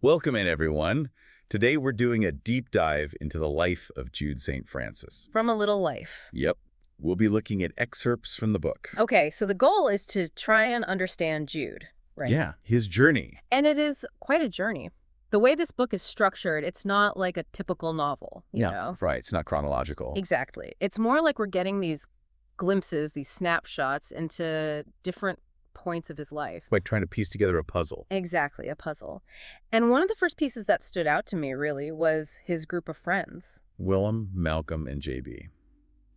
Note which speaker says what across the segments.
Speaker 1: Welcome in, everyone. Today we're doing a deep dive into the life of Jude St. Francis.
Speaker 2: From A Little Life.
Speaker 1: Yep. We'll be looking at excerpts from the book.
Speaker 2: Okay, so the goal is to try and understand Jude, right?
Speaker 1: Yeah, his journey.
Speaker 2: And it is quite a journey. The way this book is structured, it's not like a typical novel, you know?
Speaker 1: Right. It's not chronological.
Speaker 2: Exactly. It's more like we're getting these glimpses, these snapshots into different points of his life.
Speaker 1: Like trying to piece together a puzzle.
Speaker 2: Exactly, a puzzle. And one of the first pieces that stood out to me, really, was his group of friends.
Speaker 1: Willem, Malcolm, and JB.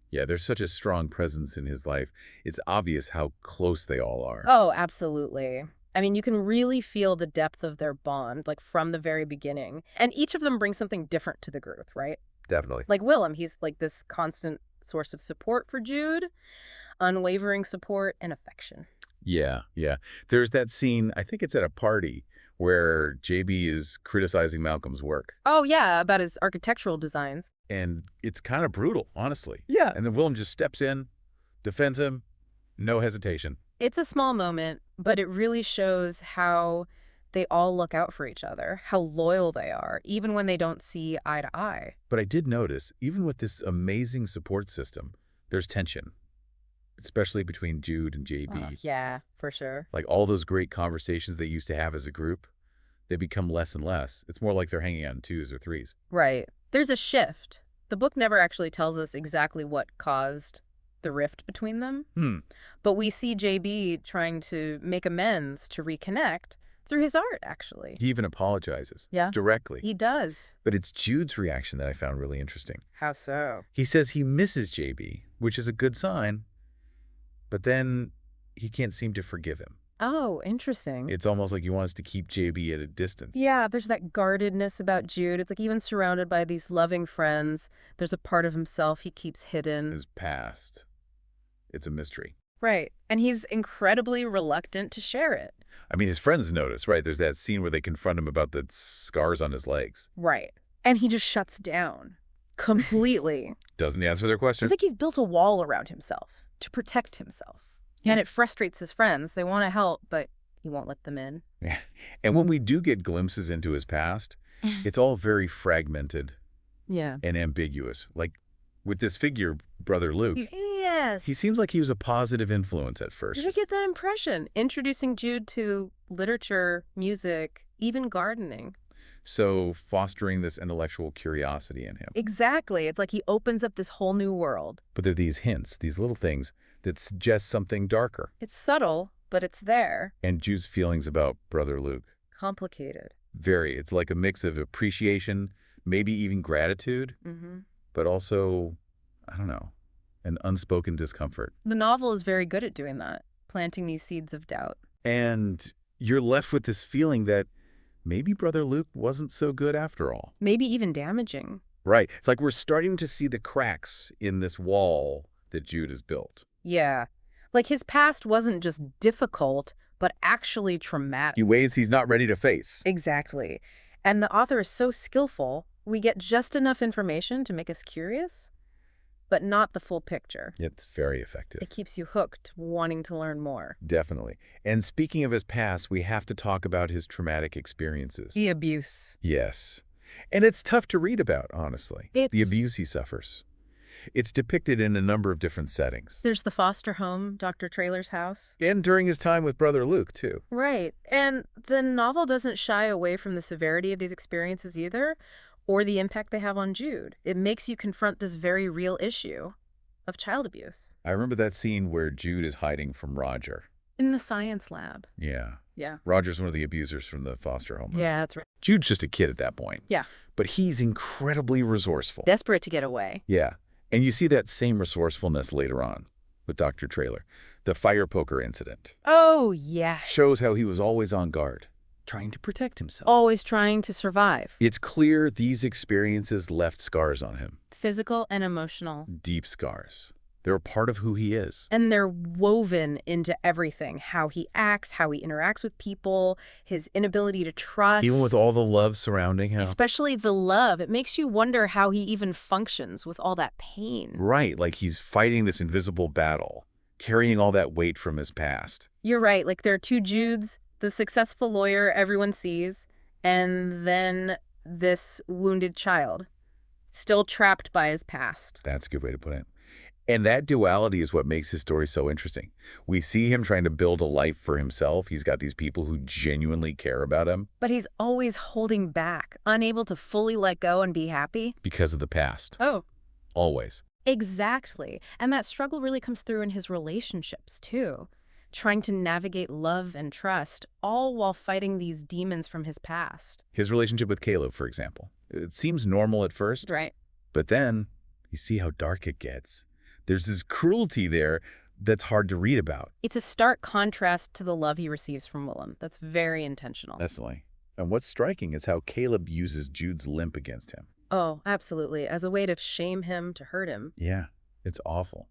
Speaker 1: Yeah, there's such a strong presence in his life. It's obvious how close they all are.
Speaker 2: Oh, absolutely. I mean, you can really feel the depth of their bond, like from the very beginning. And each of them brings something different to the group, right?
Speaker 1: Definitely.
Speaker 2: Like Willem, he's like this constant source of support for Jude, unwavering support and affection.
Speaker 1: Yeah. There's that scene, I think it's at a party, where JB is criticizing Malcolm's work.
Speaker 2: Oh, yeah, about his architectural designs.
Speaker 1: And it's kind of brutal, honestly.
Speaker 2: Yeah.
Speaker 1: And then Willem just steps in, defends him, no hesitation.
Speaker 2: It's a small moment, but it really shows how they all look out for each other, how loyal they are, even when they don't see eye to eye.
Speaker 1: But I did notice, even with this amazing support system, there's tension, especially between Jude and JB.
Speaker 2: Yeah, for sure.
Speaker 1: Like all those great conversations they used to have as a group, they become less and less. It's more like they're hanging out in twos or threes.
Speaker 2: Right. There's a shift. The book never actually tells us exactly what caused the rift between them. But we see JB trying to make amends, to reconnect, through his art, actually.
Speaker 1: He even apologizes.
Speaker 2: Yeah.
Speaker 1: Directly.
Speaker 2: He does.
Speaker 1: But it's Jude's reaction that I found really interesting.
Speaker 2: How so?
Speaker 1: He says he misses JB, which is a good sign, but then he can't seem to forgive him.
Speaker 2: Oh, interesting.
Speaker 1: It's almost like he wants to keep JB at a distance.
Speaker 2: Yeah, there's that guardedness about Jude. It's like even surrounded by these loving friends, there's a part of himself he keeps hidden.
Speaker 1: His past. It's a mystery.
Speaker 2: Right. And he's incredibly reluctant to share it.
Speaker 1: I mean, his friends notice, right? There's that scene where they confront him about the scars on his legs.
Speaker 2: Right. And he just shuts down completely.
Speaker 1: Doesn't answer their question.
Speaker 2: It's like he's built a wall around himself to protect himself. And it frustrates his friends. They want to help, but he won't let them in.
Speaker 1: Yeah. And when we do get glimpses into his past, it's all very fragmented and ambiguous. Like with this figure, Brother Luke.
Speaker 2: Yes.
Speaker 1: He seems like he was a positive influence at first.
Speaker 2: Did you get that impression? Introducing Jude to literature, music, even gardening.
Speaker 1: So fostering this intellectual curiosity in him.
Speaker 2: Exactly. It's like he opens up this whole new world.
Speaker 1: But there are these hints, these little things that suggest something darker.
Speaker 2: It's subtle, but it's there.
Speaker 1: And Jude's feelings about Brother Luke.
Speaker 2: Complicated.
Speaker 1: Very. It's like a mix of appreciation, maybe even gratitude, but also, I don't know, an unspoken discomfort.
Speaker 2: The novel is very good at doing that, planting these seeds of doubt.
Speaker 1: And you're left with this feeling that maybe Brother Luke wasn't so good after all.
Speaker 2: Maybe even damaging.
Speaker 1: Right. It's like we're starting to see the cracks in this wall that Jude has built.
Speaker 2: Yeah. Like his past wasn't just difficult, but actually traumatic.
Speaker 1: In ways he's not ready to face.
Speaker 2: Exactly. And the author is so skillful, we get just enough information to make us curious, but not the full picture.
Speaker 1: It's very effective.
Speaker 2: It keeps you hooked, wanting to learn more.
Speaker 1: Definitely. And speaking of his past, we have to talk about his traumatic experiences.
Speaker 2: The abuse.
Speaker 1: Yes. And it's tough to read about, honestly. The abuse he suffers. It's depicted in a number of different settings.
Speaker 2: There's the foster home, Dr. Traylor's house.
Speaker 1: And during his time with Brother Luke, too.
Speaker 2: Right. And the novel doesn't shy away from the severity of these experiences either, or the impact they have on Jude. It makes you confront this very real issue of child abuse.
Speaker 1: I remember that scene where Jude is hiding from Roger.
Speaker 2: In the science lab.
Speaker 1: Yeah.
Speaker 2: Yeah.
Speaker 1: Roger's one of the abusers from the foster home.
Speaker 2: Yeah, that's right.
Speaker 1: Jude's just a kid at that point.
Speaker 2: Yeah.
Speaker 1: But he's incredibly resourceful.
Speaker 2: Desperate to get away.
Speaker 1: Yeah. And you see that same resourcefulness later on with Dr. Traylor. The fire poker incident.
Speaker 2: Oh, yes.
Speaker 1: Shows how he was always on guard, trying to protect himself.
Speaker 2: Always trying to survive.
Speaker 1: It's clear these experiences left scars on him.
Speaker 2: Physical and emotional.
Speaker 1: Deep scars. They're a part of who he is.
Speaker 2: And they're woven into everything. How he acts, how he interacts with people, his inability to trust.
Speaker 1: Even with all the love surrounding him.
Speaker 2: Especially the love. It makes you wonder how he even functions with all that pain.
Speaker 1: Right, like he's fighting this invisible battle, carrying all that weight from his past.
Speaker 2: You're right. Like there are two Judes, the successful lawyer everyone sees, And then this wounded child, still trapped by his past.
Speaker 1: That's a good way to put it. And that duality is what makes his story so interesting. We see him trying to build a life for himself. He's got these people who genuinely care about him.
Speaker 2: But he's always holding back, unable to fully let go and be happy.
Speaker 1: Because of the past.
Speaker 2: Oh.
Speaker 1: Always.
Speaker 2: Exactly. And that struggle really comes through in his relationships, too. Trying to navigate love and trust, all while fighting these demons from his past.
Speaker 1: His relationship with Caleb, for example. It seems normal at first.
Speaker 2: Right.
Speaker 1: But then, you see how dark it gets. There's this cruelty there that's hard to read about.
Speaker 2: It's a stark contrast to the love he receives from Willem. That's very intentional.
Speaker 1: Definitely. And what's striking is how Caleb uses Jude's limp against him.
Speaker 2: Oh, absolutely. As a way to shame him, to hurt him.
Speaker 1: Yeah, it's awful.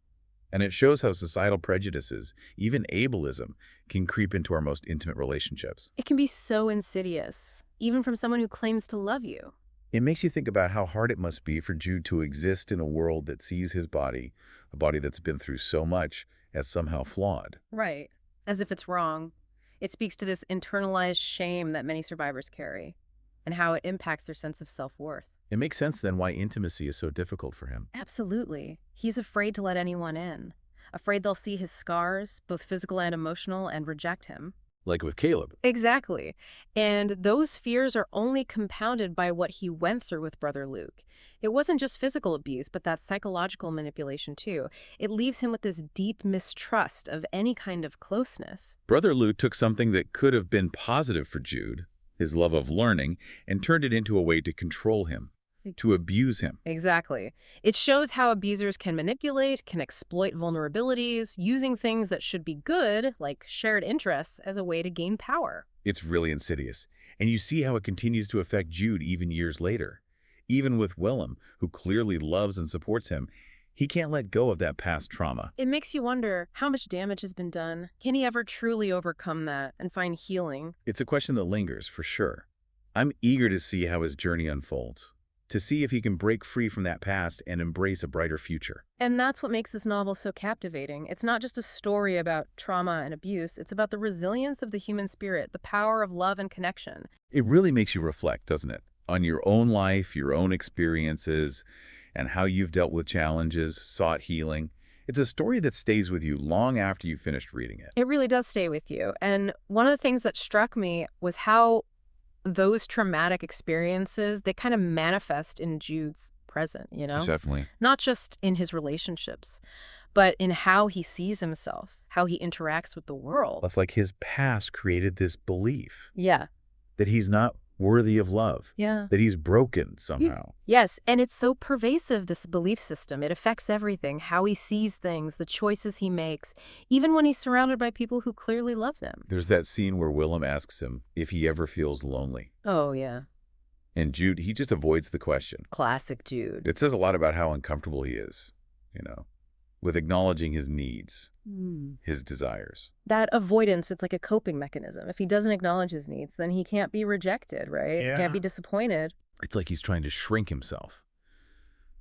Speaker 1: And it shows how societal prejudices, even ableism, can creep into our most intimate relationships.
Speaker 2: It can be so insidious, even from someone who claims to love you.
Speaker 1: It makes you think about how hard it must be for Jude to exist in a world that sees his body, a body that's been through so much, as somehow flawed.
Speaker 2: Right. As if it's wrong. It speaks to this internalized shame that many survivors carry, and how it impacts their sense of self-worth.
Speaker 1: It makes sense then why intimacy is so difficult for him.
Speaker 2: Absolutely. He's afraid to let anyone in. Afraid they'll see his scars, both physical and emotional, and reject him.
Speaker 1: Like with Caleb.
Speaker 2: Exactly. And those fears are only compounded by what he went through with Brother Luke. It wasn't just physical abuse, but that psychological manipulation too. It leaves him with this deep mistrust of any kind of closeness.
Speaker 1: Brother Luke took something that could have been positive for Jude, his love of learning, and turned it into a way to control him, to abuse him.
Speaker 2: Exactly. It shows how abusers can manipulate, can exploit vulnerabilities, using things that should be good, like shared interests, as a way to gain power.
Speaker 1: It's really insidious. And you see how it continues to affect Jude even years later. Even with Willem, who clearly loves and supports him, he can't let go of that past trauma.
Speaker 2: It makes you wonder how much damage has been done. Can he ever truly overcome that and find healing?
Speaker 1: It's a question that lingers, for sure. I'm eager to see how his journey unfolds, to see if he can break free from that past and embrace a brighter future.
Speaker 2: And that's what makes this novel so captivating. It's not just a story about trauma and abuse. It's about the resilience of the human spirit, the power of love and connection.
Speaker 1: It really makes you reflect, doesn't it? On your own life, your own experiences, and how you've dealt with challenges, sought healing. It's a story that stays with you long after you finished reading it.
Speaker 2: It really does stay with you. And one of the things that struck me was how those traumatic experiences, they kind of manifest in Jude's present, you know?
Speaker 1: Definitely.
Speaker 2: Not just in his relationships, but in how he sees himself, how he interacts with the world.
Speaker 1: It's like his past created this belief.
Speaker 2: Yeah.
Speaker 1: That he's not worthy of love.
Speaker 2: Yeah.
Speaker 1: That he's broken somehow.
Speaker 2: Yes, and it's so pervasive, this belief system. It affects everything, how he sees things, the choices he makes, even when he's surrounded by people who clearly love him.
Speaker 1: There's that scene where Willem asks him if he ever feels lonely.
Speaker 2: Oh, yeah.
Speaker 1: And Jude, he just avoids the question.
Speaker 2: Classic Jude.
Speaker 1: It says a lot about how uncomfortable he is, with acknowledging his needs, his desires.
Speaker 2: That avoidance, it's like a coping mechanism. If he doesn't acknowledge his needs, then he can't be rejected, right?
Speaker 1: Yeah.
Speaker 2: Can't be disappointed.
Speaker 1: It's like he's trying to shrink himself,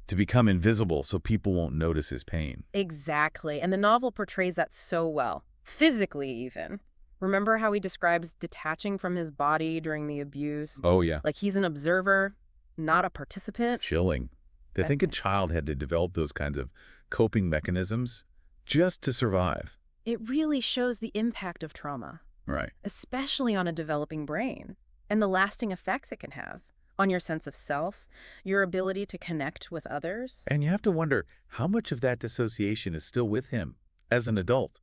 Speaker 1: to become invisible so people won't notice his pain.
Speaker 2: Exactly. And the novel portrays that so well, physically even. Remember how he describes detaching from his body during the abuse?
Speaker 1: Oh, yeah.
Speaker 2: Like he's an observer, not a participant.
Speaker 1: Chilling. To think a child had to develop those kinds of coping mechanisms just to survive.
Speaker 2: It really shows the impact of trauma.
Speaker 1: Right.
Speaker 2: Especially on a developing brain, and the lasting effects it can have on your sense of self, your ability to connect with others.
Speaker 1: And you have to wonder how much of that dissociation is still with him as an adult.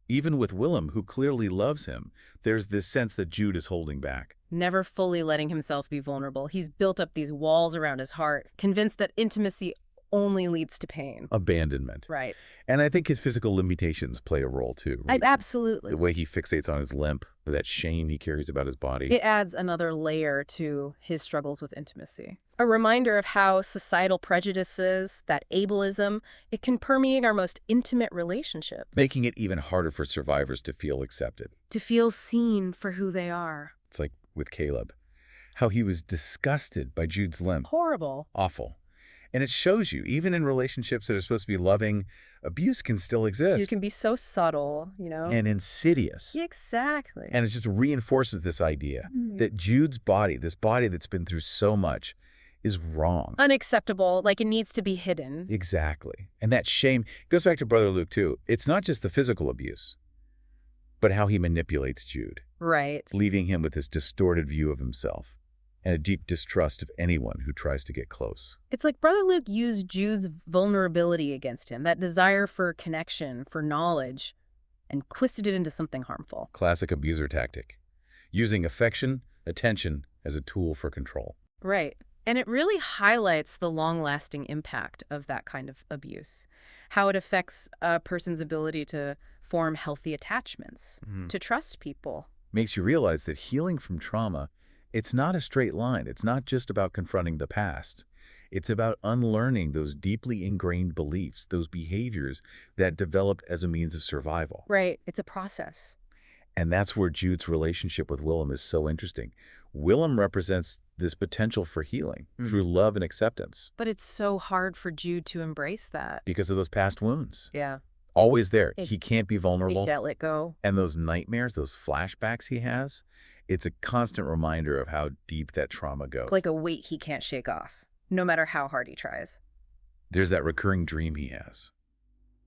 Speaker 1: Even with Willem, who clearly loves him, there's this sense that Jude is holding back.
Speaker 2: Never fully letting himself be vulnerable. He's built up these walls around his heart, convinced that intimacy only leads to pain.
Speaker 1: Abandonment.
Speaker 2: Right.
Speaker 1: And I think his physical limitations play a role too.
Speaker 2: Absolutely.
Speaker 1: The way he fixates on his limp, or that shame he carries about his body.
Speaker 2: It adds another layer to his struggles with intimacy. A reminder of how societal prejudices, that ableism, it can permeate our most intimate relationship.
Speaker 1: Making it even harder for survivors to feel accepted.
Speaker 2: To feel seen for who they are.
Speaker 1: It's like with Caleb, how he was disgusted by Jude's limp.
Speaker 2: Horrible.
Speaker 1: Awful. And it shows you, even in relationships that are supposed to be loving, abuse can still
Speaker 2: You
Speaker 1: exist
Speaker 2: can be so subtle, you know?
Speaker 1: and insidious.
Speaker 2: Exactly.
Speaker 1: And it just reinforces this idea that Jude's body, this body that's been through so much, is wrong.
Speaker 2: Unacceptable, like it needs to be hidden.
Speaker 1: Exactly. And that shame goes back to Brother Luke, too. It's not just the physical abuse, but how he manipulates Jude,
Speaker 2: Right.
Speaker 1: leaving him with this distorted view of himself and a deep distrust of anyone who tries to get close.
Speaker 2: It's like Brother Luke used Jude's vulnerability against him, that desire for connection, for knowledge, and twisted it into something harmful.
Speaker 1: Classic abuser tactic, using affection, attention as a tool for control.
Speaker 2: Right. And it really highlights the long-lasting impact of that kind of abuse, how it affects a person's ability to form healthy attachments, to trust people.
Speaker 1: Makes you realize that healing from trauma, it's not a straight line. It's not just about confronting the past. It's about unlearning those deeply ingrained beliefs, those behaviors that developed as a means of survival.
Speaker 2: Right. It's a process.
Speaker 1: And that's where Jude's relationship with Willem is so interesting. Willem represents this potential for healing through love and acceptance
Speaker 2: But it's so hard for Jude to embrace that.
Speaker 1: because of those past wounds.
Speaker 2: Yeah.
Speaker 1: Always there.
Speaker 2: It-
Speaker 1: He can't be
Speaker 2: He
Speaker 1: vulnerable.
Speaker 2: can't let go.
Speaker 1: And those nightmares, those flashbacks he has, it's a constant reminder of how deep that trauma goes.
Speaker 2: Like a weight he can't shake off, no matter how hard he tries.
Speaker 1: There's that recurring dream he has,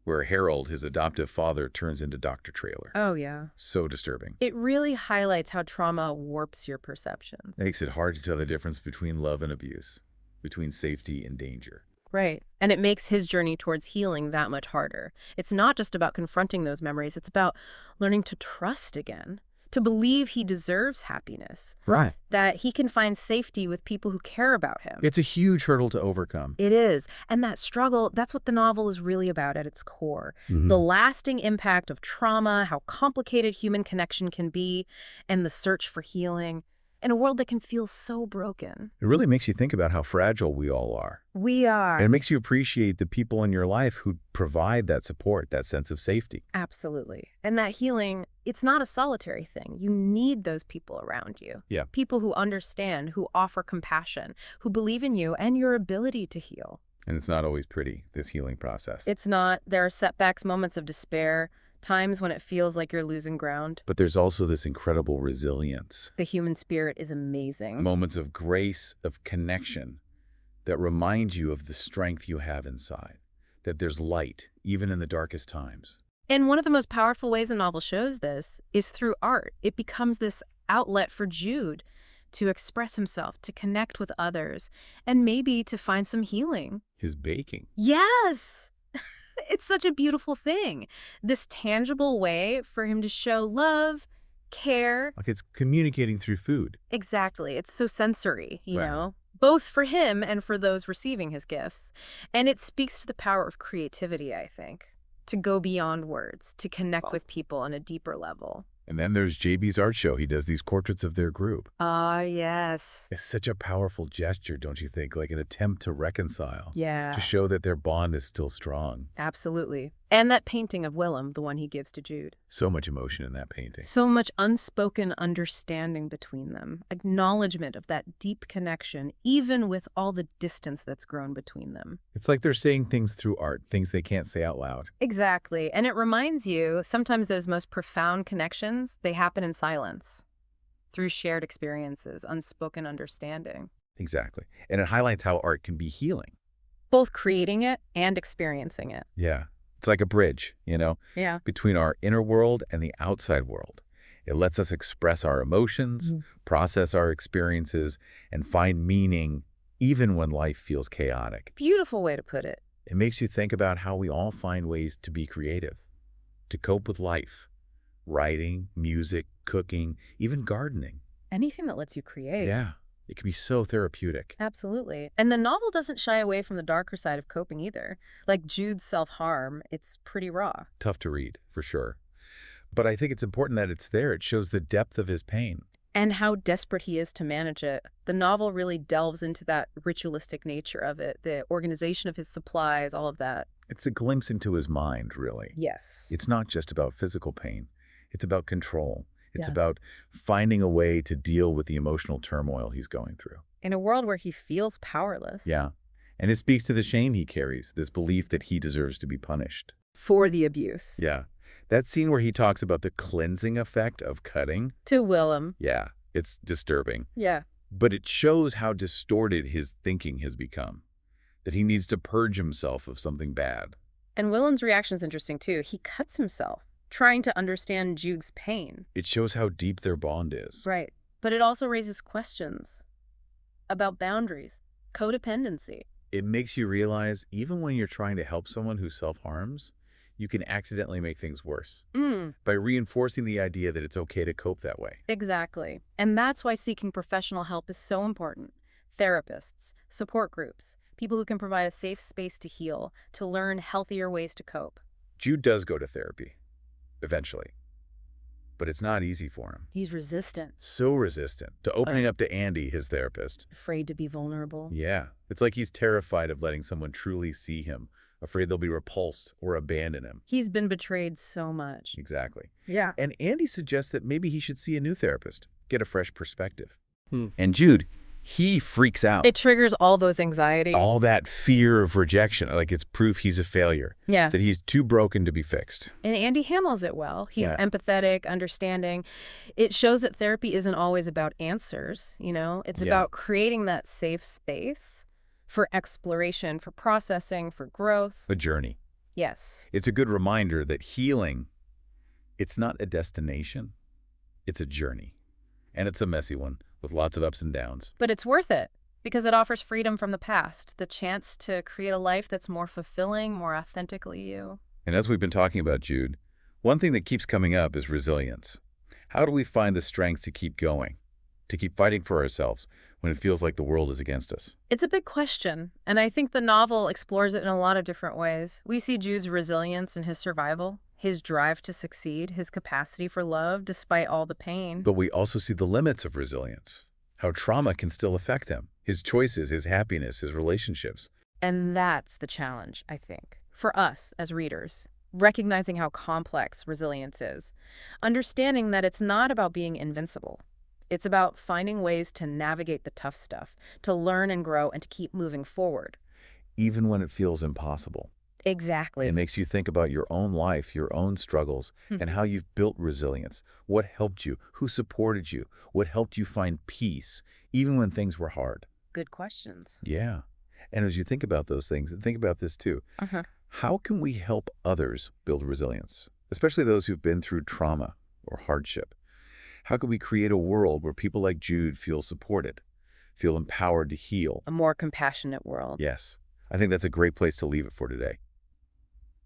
Speaker 1: where Harold, his adoptive father, turns into Dr. Trailer.
Speaker 2: Oh, yeah.
Speaker 1: So disturbing.
Speaker 2: It really highlights how trauma warps your perceptions.
Speaker 1: Makes it hard to tell the difference between love and abuse, between safety and danger.
Speaker 2: Right. And it makes his journey towards healing that much harder. It's not just about confronting those memories. It's about learning to trust again, to believe he deserves happiness,
Speaker 1: Right.
Speaker 2: that he can find safety with people who care about him.
Speaker 1: It's a huge hurdle to overcome.
Speaker 2: It is. And that struggle, that's what the novel is really about at its core. The lasting impact of trauma, how complicated human connection can be, and the search for healing in a world that can feel so broken.
Speaker 1: It really makes you think about how fragile we all are.
Speaker 2: We are.
Speaker 1: And it makes you appreciate the people in your life who provide that support, that sense of safety.
Speaker 2: Absolutely. And that healing, it's not a solitary thing. You need those people around you.
Speaker 1: Yeah.
Speaker 2: People who understand, who offer compassion, who believe in you and your ability to heal.
Speaker 1: And it's not always pretty, this healing process.
Speaker 2: It's not. There are setbacks, moments of despair, times when it feels like you're losing ground.
Speaker 1: But there's also this incredible resilience.
Speaker 2: The human spirit is amazing.
Speaker 1: Moments of grace, of connection, that remind you of the strength you have inside, that there's light, even in the darkest times.
Speaker 2: And one of the most powerful ways the novel shows this is through art. It becomes this outlet for Jude to express himself, to connect with others, and maybe to find some healing.
Speaker 1: His baking.
Speaker 2: Yes! It's such a beautiful thing. This tangible way for him to show love, care.
Speaker 1: Like it's communicating through food.
Speaker 2: Exactly. It's so sensory, you
Speaker 1: Right.
Speaker 2: know, both for him and for those receiving his gifts. And it speaks to the power of creativity, I think, to go beyond words, to connect with people on a deeper level.
Speaker 1: And then there's JB's art show. He does these portraits of their group.
Speaker 2: Ah, yes.
Speaker 1: It's such a powerful gesture, don't you think? Like an attempt to reconcile.
Speaker 2: Yeah,
Speaker 1: To show that their bond is still strong.
Speaker 2: absolutely. And that painting of Willem, the one he gives to Jude.
Speaker 1: So much emotion in that painting.
Speaker 2: So much unspoken understanding between them, acknowledgement of that deep connection, even with all the distance that's grown between them.
Speaker 1: It's like they're saying things through art, things they can't say out loud.
Speaker 2: Exactly. And it reminds you, sometimes those most profound connections, they happen in silence, through shared experiences, unspoken understanding.
Speaker 1: Exactly. And it highlights how art can be healing.
Speaker 2: Both creating it and experiencing it.
Speaker 1: Yeah. It's like a bridge,
Speaker 2: Yeah.
Speaker 1: between our inner world and the outside world. It lets us express our emotions, process our experiences, and find meaning even when life feels chaotic.
Speaker 2: Beautiful way to put it.
Speaker 1: It makes you think about how we all find ways to be creative, to cope with life. Writing, music, cooking, even gardening.
Speaker 2: Anything that lets you create.
Speaker 1: Yeah, it can be so therapeutic.
Speaker 2: Absolutely. And the novel doesn't shy away from the darker side of coping either. Like Jude's self-harm, it's pretty raw.
Speaker 1: Tough to read, for sure. But I think it's important that it's there. It shows the depth of his pain.
Speaker 2: And how desperate he is to manage it. The novel really delves into that ritualistic nature of it, the organization of his supplies, all of that.
Speaker 1: It's a glimpse into his mind, really.
Speaker 2: Yes.
Speaker 1: It's not just about physical pain. It's about control. It's
Speaker 2: Yeah.
Speaker 1: about finding a way to deal with the emotional turmoil he's going through.
Speaker 2: In a world where he feels powerless.
Speaker 1: Yeah. And it speaks to the shame he carries, this belief that he deserves to be punished.
Speaker 2: For the abuse.
Speaker 1: Yeah. That scene where he talks about the cleansing effect of cutting.
Speaker 2: To Willem.
Speaker 1: Yeah, it's disturbing.
Speaker 2: Yeah.
Speaker 1: But it shows how distorted his thinking has become, that he needs to purge himself of something bad.
Speaker 2: And Willem's reaction is interesting, too. He cuts himself, trying to understand Jude's pain.
Speaker 1: It shows how deep their bond is.
Speaker 2: Right. But it also raises questions about boundaries, codependency.
Speaker 1: It makes you realize even when you're trying to help someone who self-harms, you can accidentally make things worse by reinforcing the idea that it's okay to cope that way.
Speaker 2: Exactly. And that's why seeking professional help is so important. Therapists, support groups, people who can provide a safe space to heal, to learn healthier ways to cope.
Speaker 1: Jude does go to therapy, eventually. But it's not easy for him.
Speaker 2: He's resistant.
Speaker 1: So resistant to opening up to Andy, his therapist.
Speaker 2: Afraid to be vulnerable.
Speaker 1: Yeah. It's like he's terrified of letting someone truly see him, afraid they'll be repulsed or abandon him.
Speaker 2: He's been betrayed so much.
Speaker 1: Exactly.
Speaker 2: Yeah.
Speaker 1: And Andy suggests that maybe he should see a new therapist, get a fresh perspective. And Jude, he freaks out.
Speaker 2: It triggers all those anxiety.
Speaker 1: All that fear of rejection, like it's proof he's a failure.
Speaker 2: Yeah.
Speaker 1: That he's too broken to be fixed.
Speaker 2: And Andy handles it well. He's empathetic, understanding. It shows that therapy isn't always about answers, you know? It's about creating that safe space for exploration, for processing, for growth.
Speaker 1: A journey.
Speaker 2: Yes.
Speaker 1: It's a good reminder that healing, it's not a destination, it's a journey. And it's a messy one with lots of ups and downs.
Speaker 2: But it's worth it because it offers freedom from the past, the chance to create a life that's more fulfilling, more authentically you.
Speaker 1: And as we've been talking about, Jude, one thing that keeps coming up is resilience. How do we find the strength to keep going, to keep fighting for ourselves when it feels like the world is against us?
Speaker 2: It's a big question, and I think the novel explores it in a lot of different ways. We see Jude's resilience in his survival, his drive to succeed, his capacity for love despite all the pain.
Speaker 1: But we also see the limits of resilience, how trauma can still affect him, his choices, his happiness, his relationships.
Speaker 2: And that's the challenge, I think, for us as readers, recognizing how complex resilience is, understanding that it's not about being invincible. It's about finding ways to navigate the tough stuff, to learn and grow, and to keep moving forward.
Speaker 1: Even when it feels impossible.
Speaker 2: Exactly.
Speaker 1: It makes you think about your own life, your own struggles, and how you've built resilience. What helped you? Who supported you? What helped you find peace, even when things were hard?
Speaker 2: Good questions.
Speaker 1: Yeah. And as you think about those things, think about this too. How can we help others build resilience, especially those who've been through trauma or hardship? How can we create a world where people like Jude feel supported, feel empowered to heal?
Speaker 2: A more compassionate world.
Speaker 1: Yes. I think that's a great place to leave it for today.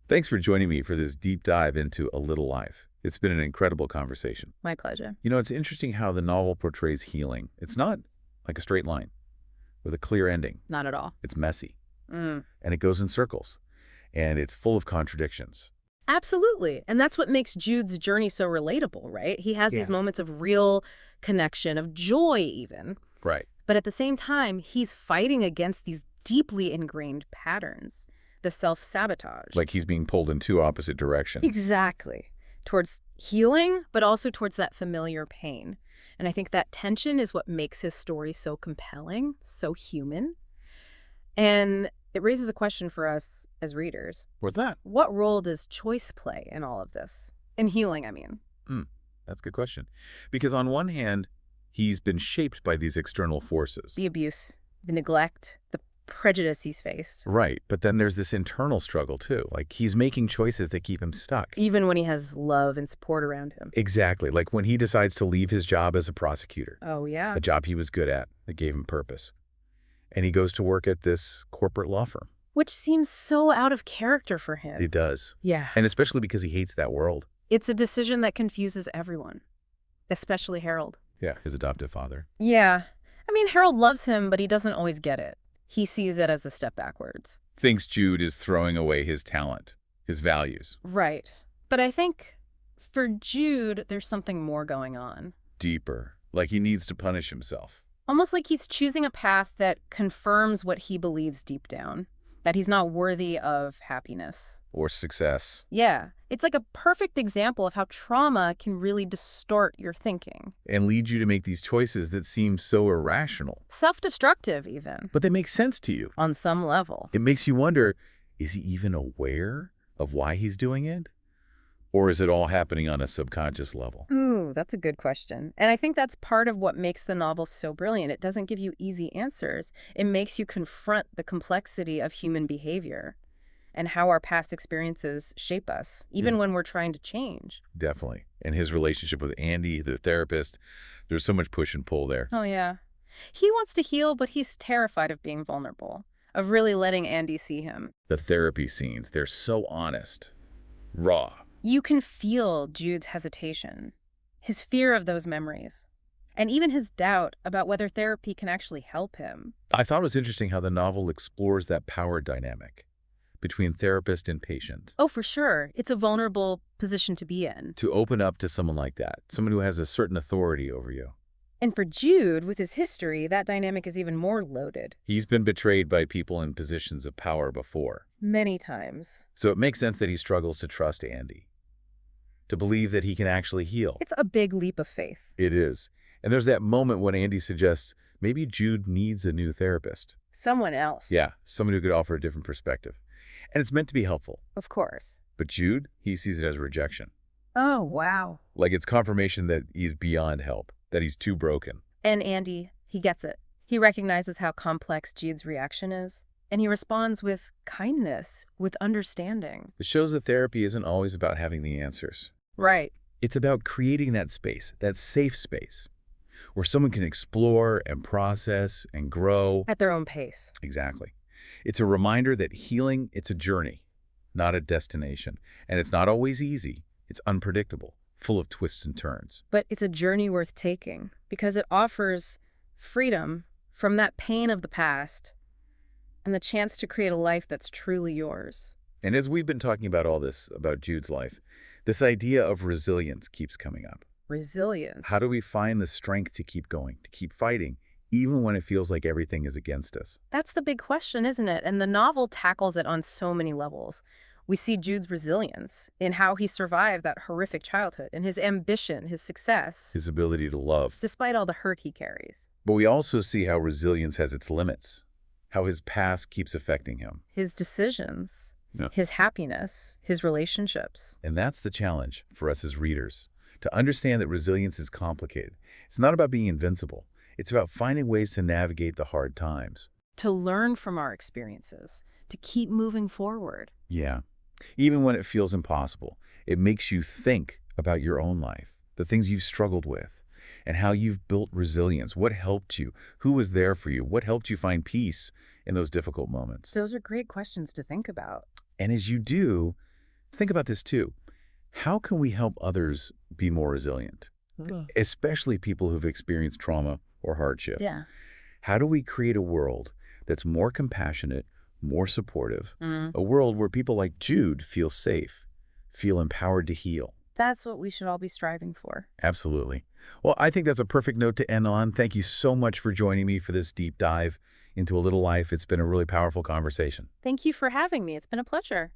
Speaker 1: Thanks for joining me for this deep dive into A Little Life. It's been an incredible conversation.
Speaker 2: My pleasure.
Speaker 1: You know, it's interesting how the novel portrays healing. It's not like a straight line with a clear ending.
Speaker 2: Not at all.
Speaker 1: It's messy. And it goes in circles. And it's full of contradictions.
Speaker 2: Absolutely. And that's what makes Jude's journey so relatable, right? He has these moments of real connection, of joy even.
Speaker 1: Right.
Speaker 2: But at the same time, he's fighting against these deeply ingrained patterns, the self-sabotage.
Speaker 1: Like he's being pulled in two opposite directions.
Speaker 2: Exactly. Towards healing, but also towards that familiar pain. And I think that tension is what makes his story so compelling, so human. And it raises a question for us as readers.
Speaker 1: What's that?
Speaker 2: What role does choice play in all of this? In healing, I mean.
Speaker 1: That's a good question. Because on one hand, he's been shaped by these external forces.
Speaker 2: The abuse, the neglect, the prejudice he's faced.
Speaker 1: Right. But then there's this internal struggle too. Like he's making choices that keep him stuck.
Speaker 2: Even when he has love and support around him.
Speaker 1: Exactly. Like when he decides to leave his job as a prosecutor.
Speaker 2: Oh, yeah.
Speaker 1: A job he was good at that gave him purpose. And he goes to work at this corporate law firm.
Speaker 2: Which seems so out of character for him.
Speaker 1: It does.
Speaker 2: Yeah.
Speaker 1: And especially because he hates that world.
Speaker 2: It's a decision that confuses everyone, especially Harold.
Speaker 1: Yeah, his adoptive father.
Speaker 2: Yeah. I mean, Harold loves him, but he doesn't always get it. He sees it as a step backwards.
Speaker 1: Thinks Jude is throwing away his talent, his values.
Speaker 2: Right. But I think for Jude, there's something more going on.
Speaker 1: Deeper. Like he needs to punish himself.
Speaker 2: Almost like he's choosing a path that confirms what he believes deep down. that he's not worthy of happiness.
Speaker 1: Or success.
Speaker 2: Yeah, it's like a perfect example of how trauma can really distort your thinking.
Speaker 1: And lead you to make these choices that seem so irrational.
Speaker 2: Self-destructive, even.
Speaker 1: But they make sense to you.
Speaker 2: On some level.
Speaker 1: It makes you wonder, is he even aware of why he's doing it? Or is it all happening on a subconscious level?
Speaker 2: Ooh, that's a good question. And I think that's part of what makes the novel so brilliant. It doesn't give you easy answers. It makes you confront the complexity of human behavior and how our past experiences shape us, even when we're trying to change.
Speaker 1: Definitely. And his relationship with Andy, the therapist, there's so much push and pull there.
Speaker 2: Oh, yeah. He wants to heal, but he's terrified of being vulnerable, of really letting Andy see him.
Speaker 1: The therapy scenes, they're so honest, raw.
Speaker 2: You can feel Jude's hesitation, his fear of those memories, and even his doubt about whether therapy can actually help him.
Speaker 1: I thought it was interesting how the novel explores that power dynamic between therapist and patient.
Speaker 2: Oh, for sure. It's a vulnerable position to be in.
Speaker 1: To open up to someone like that, someone who has a certain authority over you.
Speaker 2: And for Jude, with his history, that dynamic is even more loaded.
Speaker 1: He's been betrayed by people in positions of power before.
Speaker 2: Many times.
Speaker 1: So it makes sense that he struggles to trust Andy, to believe that he can actually heal.
Speaker 2: It's a big leap of faith.
Speaker 1: It is. And there's that moment when Andy suggests maybe Jude needs a new therapist.
Speaker 2: Someone else.
Speaker 1: Yeah, someone who could offer a different perspective. And it's meant to be helpful.
Speaker 2: Of course.
Speaker 1: But Jude, he sees it as rejection.
Speaker 2: Oh, wow.
Speaker 1: Like it's confirmation that he's beyond help, that he's too broken.
Speaker 2: And Andy, he gets it. He recognizes how complex Jude's reaction is, and he responds with kindness, with understanding.
Speaker 1: It shows that therapy isn't always about having the answers.
Speaker 2: Right.
Speaker 1: It's about creating that space, that safe space, where someone can explore and process and grow.
Speaker 2: At their own pace.
Speaker 1: Exactly. It's a reminder that healing, it's a journey, not a destination. And it's not always easy. It's unpredictable, full of twists and turns.
Speaker 2: But it's a journey worth taking because it offers freedom from that pain of the past and the chance to create a life that's truly yours.
Speaker 1: And as we've been talking about all this, about Jude's life, this idea of resilience keeps coming up.
Speaker 2: Resilience.
Speaker 1: How do we find the strength to keep going, to keep fighting, even when it feels like everything is against us?
Speaker 2: That's the big question, isn't it? And the novel tackles it on so many levels. We see Jude's resilience in how he survived that horrific childhood, and his ambition, his success.
Speaker 1: His ability to love.
Speaker 2: Despite all the hurt he carries.
Speaker 1: But we also see how resilience has its limits, how his past keeps affecting him.
Speaker 2: His decisions,
Speaker 1: Yeah.
Speaker 2: his happiness, his relationships.
Speaker 1: And that's the challenge for us as readers, to understand that resilience is complicated. It's not about being invincible. It's about finding ways to navigate the hard times.
Speaker 2: To learn from our experiences, to keep moving forward.
Speaker 1: Yeah. Even when it feels impossible, it makes you think about your own life, the things you've struggled with, and how you've built resilience. What helped you? Who was there for you? What helped you find peace in those difficult moments?
Speaker 2: Those are great questions to think about.
Speaker 1: And as you do, think about this too. How can we help others be more resilient? Especially people who've experienced trauma or hardship.
Speaker 2: Yeah.
Speaker 1: How do we create a world that's more compassionate, more supportive, a world where people like Jude feel safe, feel empowered to heal?
Speaker 2: That's what we should all be striving for.
Speaker 1: Absolutely. Well, I think that's a perfect note to end on. Thank you so much for joining me for this deep dive into A Little Life. It's been a really powerful conversation.
Speaker 2: Thank you for having me. It's been a pleasure.